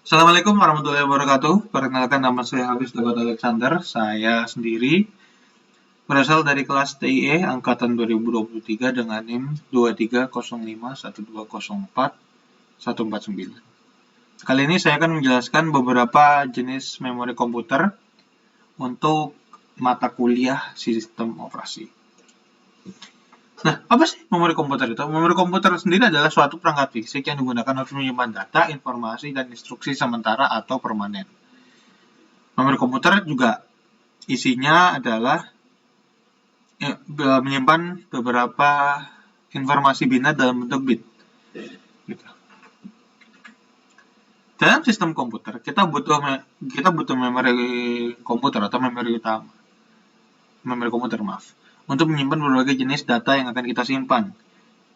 Assalamualaikum warahmatullahi wabarakatuh. Perkenalkan, nama saya Hafiz Daud Alexander. Saya sendiri berasal dari kelas TIE angkatan 2023 dengan NIM 23051204 149. Kali ini saya akan menjelaskan beberapa jenis memori komputer untuk mata kuliah sistem operasi. Nah, apa sih memori komputer itu? Memori komputer sendiri adalah suatu perangkat fisik yang digunakan untuk menyimpan data, informasi, dan instruksi sementara atau permanen. Memori komputer juga isinya adalah menyimpan beberapa informasi binat dalam bentuk bit. Gitu. Dalam sistem komputer, kita butuh memori komputer atau memori utama. Memori komputer, untuk menyimpan berbagai jenis data yang akan kita simpan.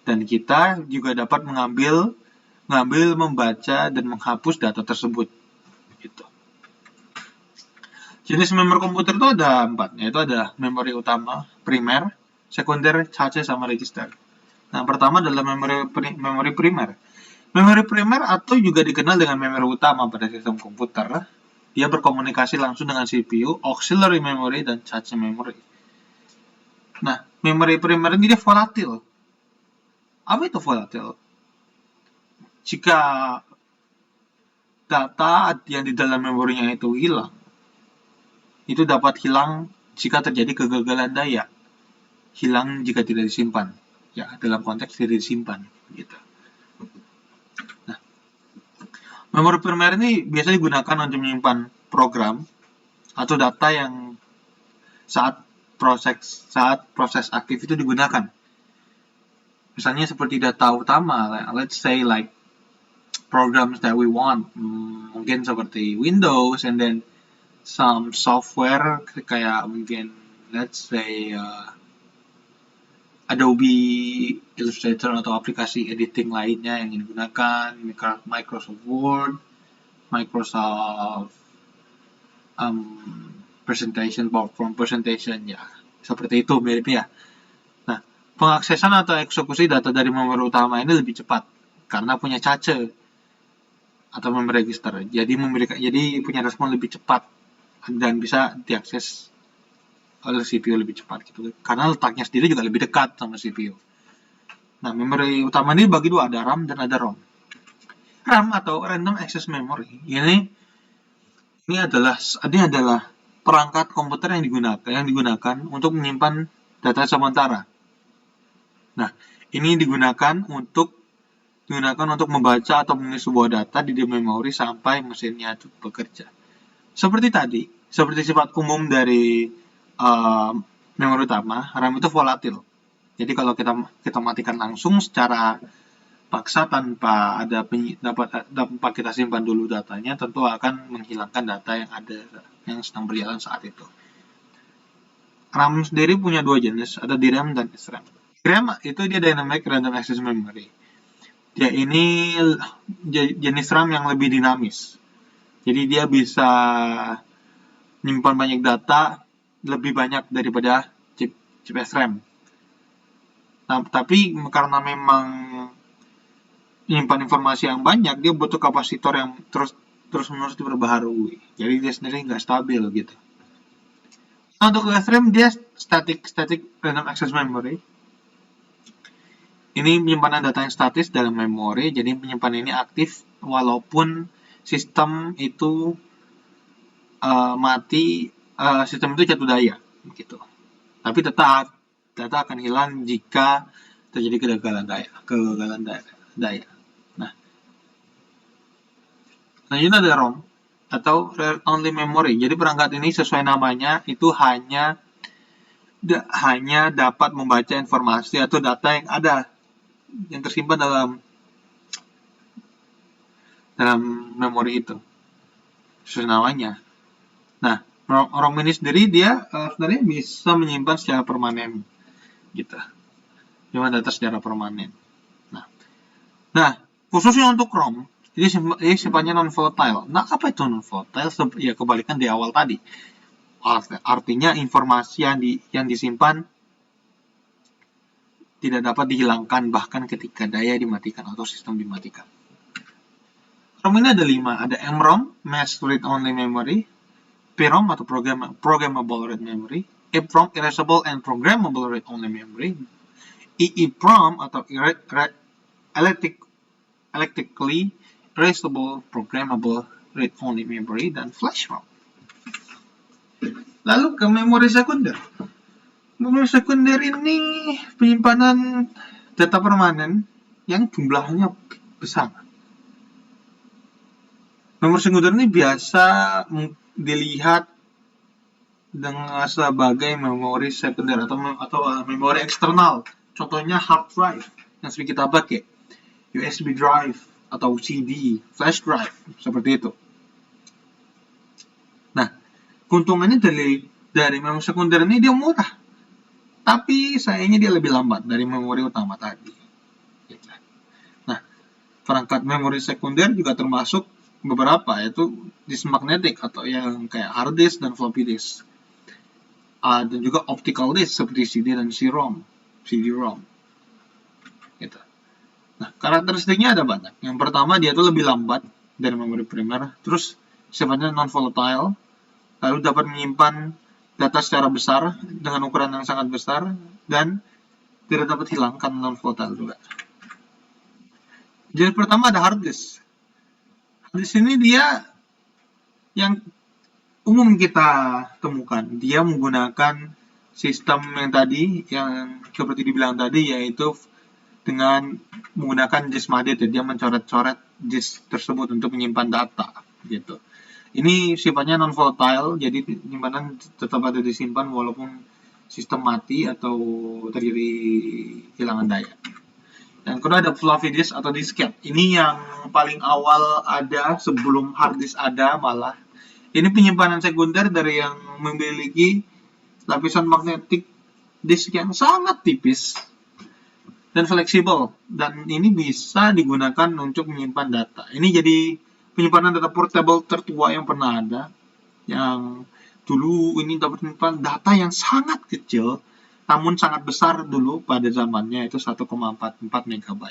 Dan kita juga dapat mengambil, membaca, dan menghapus data tersebut. Gitu. Jenis memori komputer itu ada 4, yaitu ada memori utama, primer, sekunder, cache, sama register. Nah, pertama adalah memori primer. Memori primer atau juga dikenal dengan memori utama pada sistem komputer, dia berkomunikasi langsung dengan CPU, auxiliary memory, dan cache memory. Nah, memori primer ini dia volatil. Apa itu volatil? Jika data yang di dalam memorinya itu hilang, itu dapat hilang jika terjadi kegagalan daya. Hilang jika tidak disimpan. Ya, dalam konteks tidak disimpan. Gitu. Nah, memori primer ini biasa digunakan untuk menyimpan program atau data yang saat proses aktif itu digunakan. Misalnya seperti data utama, let's say like programs that we want, mungkin seperti Windows, and then some software kayak mungkin let's say Adobe Illustrator atau aplikasi editing lainnya yang digunakan, Microsoft Word, Microsoft presentation, PowerPoint presentation, ya seperti itu miripnya. Nah, pengaksesan atau eksekusi data dari memori utama ini lebih cepat karena punya cache atau memori register. Jadi punya respon lebih cepat dan bisa diakses oleh CPU lebih cepat gitu. Karena letaknya sendiri juga lebih dekat sama CPU. Nah, memori utama ini bagi dua, ada RAM dan ada ROM. RAM atau Random Access Memory ini adalah perangkat komputer yang digunakan untuk menyimpan data sementara. Nah, ini digunakan untuk membaca atau menulis sebuah data di memori sampai mesinnya itu bekerja. Seperti sifat umum dari memori utama, RAM itu volatil. Jadi kalau kita matikan langsung secara paksa tanpa kita simpan dulu datanya, tentu akan menghilangkan data yang sedang berjalan saat itu. RAM sendiri punya dua jenis, ada DRAM dan SRAM. DRAM itu dia Dynamic Random Access Memory. Dia ini jenis RAM yang lebih dinamis. Jadi dia bisa menyimpan banyak data, lebih banyak daripada chip SRAM. Nah, tapi karena memang menyimpan informasi yang banyak, dia butuh kapasitor yang terus-menerus diperbaharui. Jadi dia sendiri nggak stabil gitu. Nah, untuk SRAM dia static random access memory. Ini penyimpanan data yang statis dalam memori, jadi penyimpanan ini aktif walaupun sistem itu mati, sistem itu jatuh daya gitu. Tapi tetap data akan hilang jika terjadi kegagalan daya. Nah, selanjutnya ada ROM atau Read Only Memory. Jadi perangkat ini sesuai namanya itu hanya dapat membaca informasi atau data yang tersimpan dalam memori itu sesuai namanya. Nah, ROM ini sendiri dia sebenarnya bisa menyimpan secara permanen gitu, menyimpan data secara permanen. Nah, khususnya untuk ROM, jadi sifatnya non-volatile. Nah, apa itu non-volatile? Ya, kebalikan di awal tadi. Artinya informasi yang disimpan tidak dapat dihilangkan bahkan ketika daya dimatikan atau sistem dimatikan. ROM ini ada 5, ada MROM, Mass Read Only Memory, PROM atau Programmable Read Memory, EPROM, Erasable and Programmable Read Only Memory, EEPROM atau Electrically Erasable Programmable Read Only Memory, dan Flash ROM. Lalu ke memori sekunder. Memori sekunder ini penyimpanan data permanen yang jumlahnya besar. Memori sekunder ini biasa dilihat dengan sebagai memori sekunder atau memori eksternal. Contohnya hard drive yang sering kita pakai, USB drive atau CD, flash drive, seperti itu. Nah, keuntungannya dari memori sekunder ini dia murah, tapi sayangnya dia lebih lambat dari memori utama tadi. Nah, perangkat memori sekunder juga termasuk beberapa, yaitu disk magnetik atau yang kayak hard disk dan floppy disk. Dan juga optical disk seperti CD dan CD-ROM. Gitu. Nah, karakteristiknya ada banyak. Yang pertama, dia tuh lebih lambat dari memori primer, terus sifatnya non-volatile, lalu dapat menyimpan data secara besar dengan ukuran yang sangat besar, dan tidak dapat hilang karena non-volatile juga. Jenis pertama ada hard disk. Hard disk ini dia yang umum kita temukan. Dia menggunakan sistem yang tadi, yang seperti dibilang tadi, yaitu dengan menggunakan disk magnetic. Dia mencoret-coret disk tersebut untuk menyimpan data, gitu. Ini sifatnya non-volatile, jadi penyimpanan tetap ada disimpan walaupun sistem mati atau terjadi kehilangan daya. Yang kedua ada floppy disk atau disket. Ini yang paling awal ada sebelum hard disk ada malah. Ini penyimpanan sekunder dari yang memiliki lapisan magnetik disk yang sangat tipis dan fleksibel, dan ini bisa digunakan untuk menyimpan data. Ini jadi penyimpanan data portable tertua yang pernah ada, yang dulu ini dapat menyimpan data yang sangat kecil namun sangat besar dulu pada zamannya, itu 1,44 MB.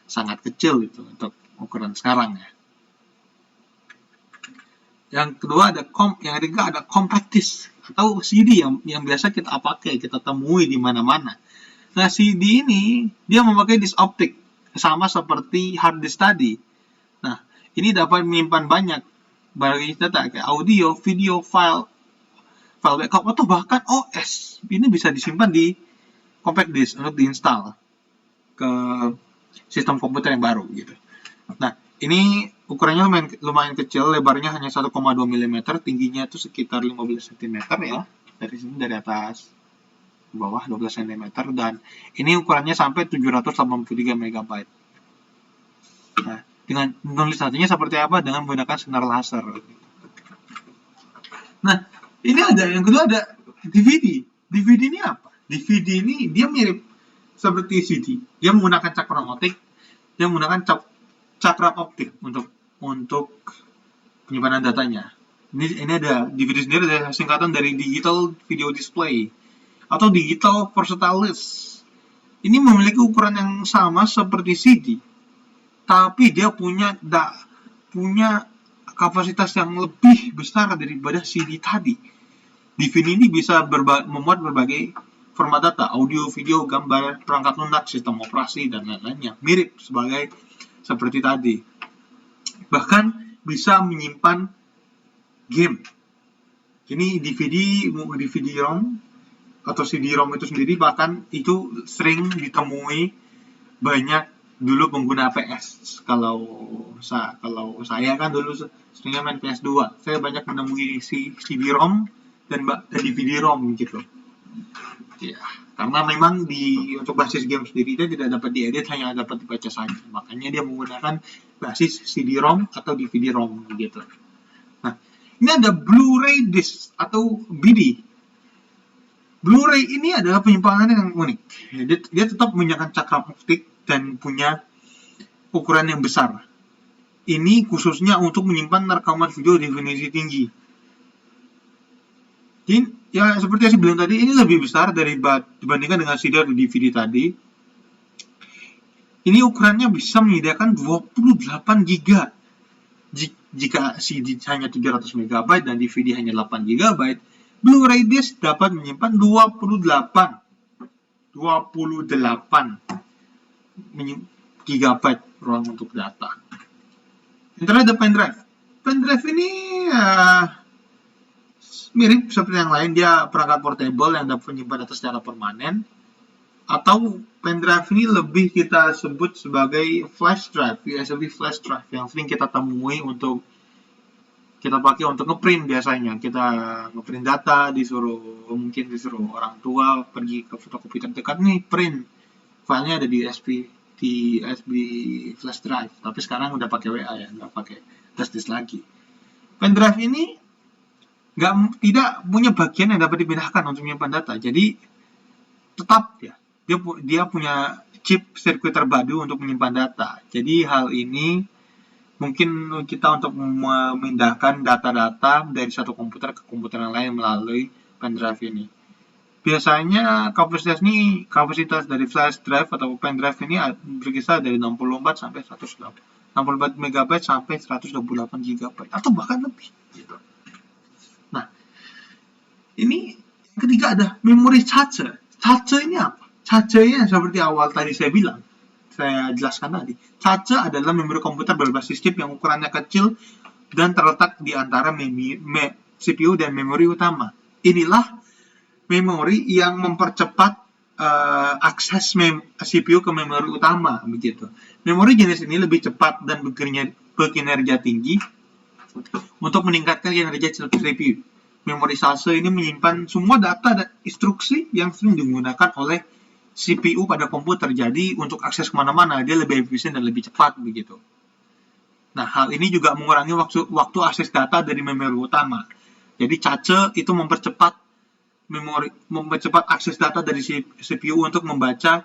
Sangat kecil itu untuk ukuran sekarang ya. Yang kedua yang ketiga ada compact disk atau CD yang biasa kita pakai, kita temui di mana-mana. Nah, CD ini dia memakai disk optik sama seperti hard disk tadi. Nah, ini dapat menyimpan banyak barang data kayak audio, video, file backup atau bahkan OS. Ini bisa disimpan di compact disk untuk diinstal ke sistem komputer yang baru gitu. Nah, ini ukurannya lumayan kecil, lebarnya hanya 1,2 mm, tingginya itu sekitar 15 cm ya. Dari sini, dari atas ke bawah 12 cm, dan ini ukurannya sampai 783 MB. Nah, dengan menulis artinya seperti apa? Dengan menggunakan sinar laser. Nah, ini yang kedua ada DVD. DVD ini apa? DVD ini dia mirip seperti CD. Dia menggunakan cakram optik. Dia menggunakan cakram optik untuk penyimpanan datanya. Ini ada DVD sendiri, ada singkatan dari Digital Video Display atau Digital Versatile Disc. Ini memiliki ukuran yang sama seperti CD, tapi dia punya kapasitas yang lebih besar daripada CD tadi. DVD ini bisa memuat berbagai format data, audio, video, gambar, perangkat lunak, sistem operasi, dan lain-lainnya. Mirip seperti tadi. Bahkan bisa menyimpan game. Ini DVD-ROM atau CD-ROM itu sendiri, bahkan itu sering ditemui banyak dulu pengguna PS. Kalau saya kan dulu seringnya main PS2. Saya banyak menemui CD-ROM dan DVD-ROM gitu. Ya, karena memang untuk basis game sendiri dia tidak dapat diedit, hanya dapat dibaca saja. Makanya dia menggunakan basis CD-ROM atau DVD-ROM gitu. Nah, ini ada Blu-ray disc atau BD. Blu-ray ini adalah penyimpanan yang unik. Dia tetap menggunakan cakram optik dan punya ukuran yang besar. Ini khususnya untuk menyimpan rekaman video definisi tinggi. Ya, seperti yang saya bilang tadi, ini lebih besar dibandingkan dengan CD atau DVD tadi. Ini ukurannya bisa menyediakan 28 GB. Jika CD hanya 300 MB dan DVD hanya 8 GB, Blu-ray disc dapat menyimpan 28 GB ruang untuk data. Yang terakhir ada pendrive. Pendrive ini mirip seperti yang lain, dia perangkat portable yang dapat menyimpan data secara permanen. Atau pendrive ini lebih kita sebut sebagai flash drive, USB flash drive, yang sering kita temui untuk kita pakai untuk ngeprint biasanya. Kita ngeprint data, mungkin disuruh orang tua pergi ke fotokopi terdekat nih, print. Filenya ada di USB flash drive, tapi sekarang udah pakai WA ya, nggak pakai flash disk lagi. Pendrive ini tidak punya bagian yang dapat dipindahkan untuk menyimpan data, jadi tetap ya dia punya chip sirkuit terpadu untuk menyimpan data. Jadi hal ini mungkin kita untuk memindahkan data-data dari satu komputer ke komputer yang lain melalui pendrive ini. Biasanya kapasitas dari flash drive atau pendrive ini berkisar dari 64 sampai 64 MB sampai 128 GB atau bahkan lebih gitu. Nah, ini yang ketiga ada memori cache. Cache ini apa? Cache-nya seperti awal tadi saya jelaskan tadi. Cache adalah memori komputer berbasis chip yang ukurannya kecil dan terletak di antara CPU dan memori utama. Inilah memori yang mempercepat akses CPU ke memori utama, begitu. Memori jenis ini lebih cepat dan berkinerja tinggi untuk meningkatkan kinerja CPU. Memori cache ini menyimpan semua data dan instruksi yang sering digunakan oleh CPU pada komputer. Jadi untuk akses kemana-mana dia lebih efisien dan lebih cepat, begitu. Nah, hal ini juga mengurangi waktu akses data dari memori utama. Jadi cache itu mempercepat akses data dari CPU untuk membaca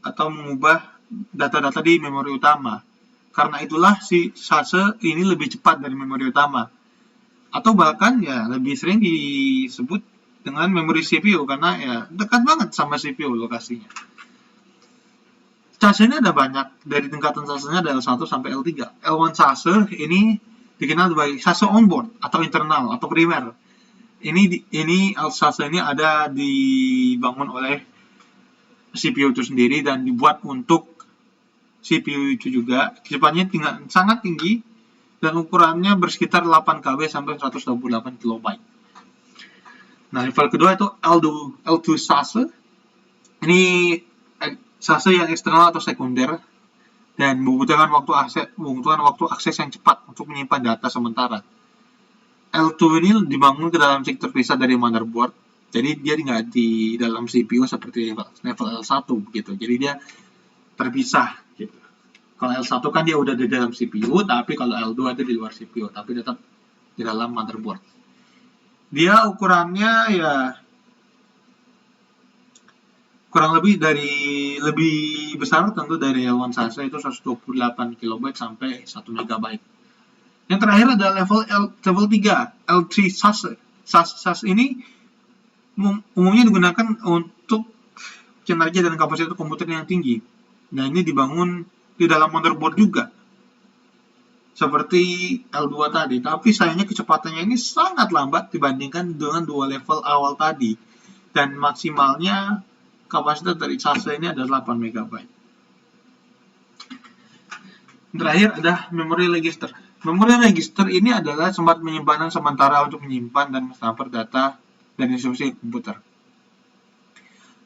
atau mengubah data-data di memori utama. Karena itulah si cache ini lebih cepat dari memori utama. Atau bahkan ya lebih sering disebut dengan memori CPU karena ya dekat banget sama CPU lokasinya. Cache-nya ada banyak, dari tingkatan cache-nya ada L1 sampai L3. L1 cache ini dikenal sebagai cache onboard atau internal atau primer. Ini cache ini ada dibangun oleh CPU itu sendiri dan dibuat untuk CPU itu juga. Kecepatannya sangat tinggi dan ukurannya bersekitar 8 KB sampai 128 KB. Nah, level kedua itu L2 cache. Ini cache yang eksternal atau sekunder dan membutuhkan waktu akses yang cepat untuk menyimpan data sementara. L2 ini dibangun ke dalam chip terpisah dari motherboard. Jadi dia nggak di dalam CPU seperti level L1 gitu. Jadi dia terpisah gitu. Kalau L1 kan dia udah di dalam CPU, tapi kalau L2 itu di luar CPU, tapi tetap di dalam motherboard. Dia ukurannya ya kurang lebih lebih besar tentu dari L1 cache itu 128 KB sampai 1 MB. Yang terakhir ada level 3, L3 cache. Cache ini umumnya digunakan untuk kinerja dan kapasitas komputer yang tinggi. Nah, ini dibangun di dalam motherboard juga. Seperti L2 tadi, tapi sayangnya kecepatannya ini sangat lambat dibandingkan dengan dua level awal tadi. Dan maksimalnya kapasitas dari cache ini adalah 8 MB. Terakhir ada memory register. Memory register ini adalah tempat penyimpanan sementara untuk menyimpan dan mentransfer data dan instruksi komputer.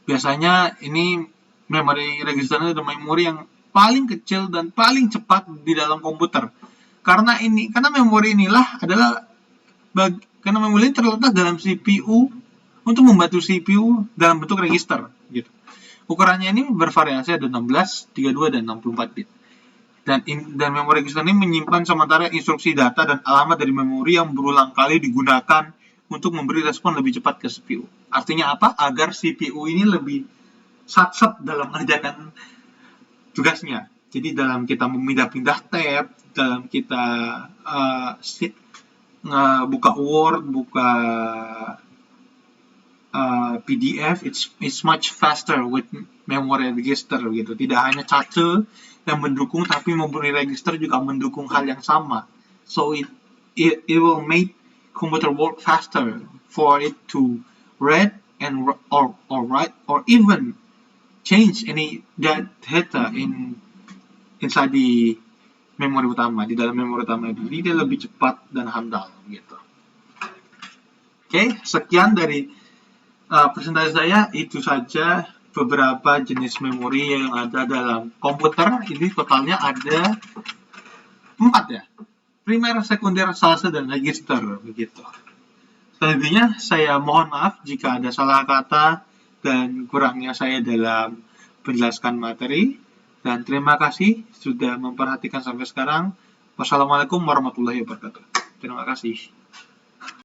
Biasanya ini memory register ini adalah memori yang paling kecil dan paling cepat di dalam komputer. Karena memori inilah karena memori ini terletak dalam CPU untuk membantu CPU dalam bentuk register gitu. Ukurannya ini bervariasi, ada 16, 32 dan 64 bit. Dan memori register ini menyimpan sementara instruksi data dan alamat dari memori yang berulang kali digunakan untuk memberi respon lebih cepat ke CPU. Artinya apa? Agar CPU ini lebih satset dalam mengerjakan tugasnya. Jadi dalam kita memindah-pindah tab, dalam kita buka Word, buka PDF, it's much faster with memory register gitu. Tidak hanya cache yang mendukung, tapi memory register juga mendukung hal yang sama. So it will make computer work faster for it to read and or write or even change any data inside the memori utama, di dalam memori utama itu. Jadi dia lebih cepat dan handal gitu. Oke, sekian dari presentasi saya. Itu saja beberapa jenis memori yang ada dalam komputer. Ini totalnya ada 4 ya. Primer, sekunder, salsa, dan register begitu. Selanjutnya saya mohon maaf jika ada salah kata dan kurangnya saya dalam menjelaskan materi. Dan terima kasih sudah memperhatikan sampai sekarang. Wassalamualaikum warahmatullahi wabarakatuh. Terima kasih.